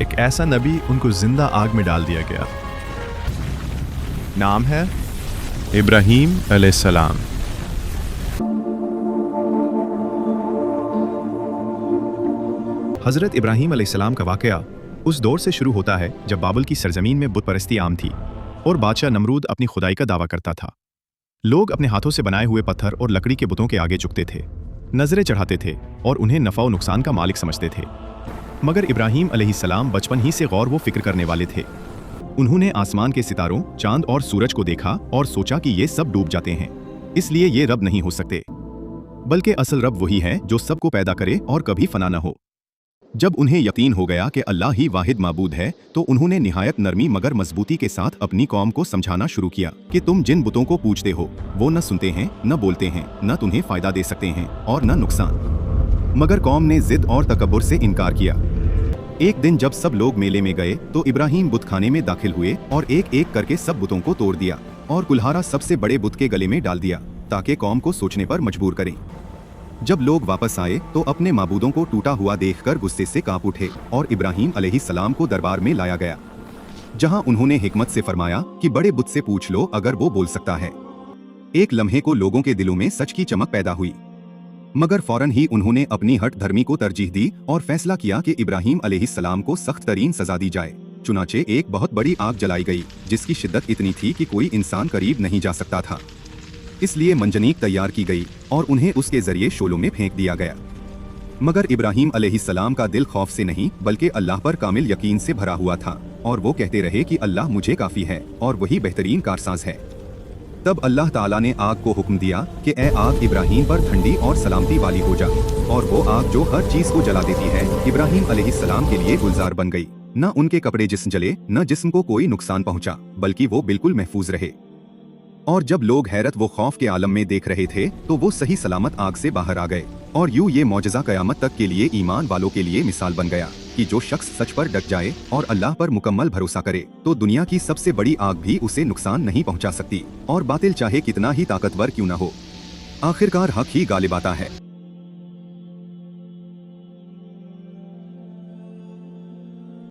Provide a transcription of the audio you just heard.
एक ऐसा नबी उनको जिंदा आग में डाल दिया गया। नाम है इब्राहीम अलैहिस्सलाम। हज़रत इब्राहीम अलैहिस्सलाम का वाक़या उस दौर से शुरू होता है जब बाबल की सरजमीन में बुत परस्ती आम थी और बादशाह नमरूद अपनी खुदाई का दावा करता था। लोग अपने हाथों से बनाए हुए पत्थर और लकड़ी के बुतों के आगे झुकते थे, नजरें चढ़ाते थे और उन्हें नफ़ा व नुकसान का मालिक समझते थे। मगर इब्राहीम अलैहिस्सलाम बचपन ही से गौर व फिक्र करने वाले थे। उन्होंने आसमान के सितारों, चांद और सूरज को देखा और सोचा कि ये सब डूब जाते हैं, इसलिए ये रब नहीं हो सकते, बल्कि असल रब वही है जो सबको पैदा करे और कभी फना न हो। जब उन्हें यकीन हो गया कि अल्लाह ही वाहिद माबूद है, तो उन्होंने निहायत नरमी मगर मजबूती के साथ अपनी कौम को समझाना शुरू किया कि तुम जिन बुतों को पूजते हो वो न सुनते हैं, न बोलते हैं, न तुम्हें फायदा दे सकते हैं और न नुकसान। मगर कौम ने जिद और तकब्बुर से इनकार किया। एक दिन जब सब लोग मेले में गए तो इब्राहीम बुतखाने में दाखिल हुए और एक एक करके सब बुतों को तोड़ दिया और कुल्हारा सबसे बड़े बुत के गले में डाल दिया ताकि कौम को सोचने पर मजबूर करें। जब लोग वापस आए तो अपने माबूदों को टूटा हुआ देखकर गुस्से से कांप उठे और इब्राहीम अलैहिस्सलाम को दरबार में लाया गया, जहां उन्होंने हिकमत से फरमाया कि बड़े बुत से पूछ लो अगर वो बोल सकता है। एक लम्हे को लोगों के दिलों में सच की चमक पैदा हुई, मगर फौरन ही उन्होंने अपनी हट धर्मी को तरजीह दी और फैसला किया कि इब्राहीम अलैहिस्सलाम को सख्त तरीन सजा दी जाए। चुनाचे एक बहुत बड़ी आग जलाई गई जिसकी शिद्दत इतनी थी कि कोई इंसान करीब नहीं जा सकता था। इसलिए मंजनीक तैयार की गई और उन्हें उसके जरिए शोलों में फेंक दिया गया। मगर इब्राहीम अलैहिस्सलाम का दिल खौफ से नहीं बल्कि अल्लाह पर कामिल यकीन से भरा हुआ था और वो कहते रहे कि अल्लाह मुझे काफी है और वही बेहतरीन कारसाज है। तब अल्लाह ताला ने आग को हुक्म दिया कि ए आग इब्राहीम पर ठंडी और सलामती वाली हो जा, और वो आग जो हर चीज को जला देती है इब्राहीम अलैहिस्सलाम के लिए गुलजार बन गई। न उनके कपड़े जिस्म जले, न जिस्म को कोई नुकसान पहुंचा, बल्कि वो बिल्कुल महफूज रहे। और जब लोग हैरत व खौफ के आलम में देख रहे थे तो वो सही सलामत आग से बाहर आ गए। और यूं ये मौजज़ा कयामत तक के लिए ईमान वालों के लिए मिसाल बन गया कि जो शख्स सच पर डट जाए और अल्लाह पर मुकम्मल भरोसा करे तो दुनिया की सबसे बड़ी आग भी उसे नुकसान नहीं पहुंचा सकती, और बातिल चाहे कितना ही ताकतवर क्यों न हो, आखिरकार हक ही गालिब आता है।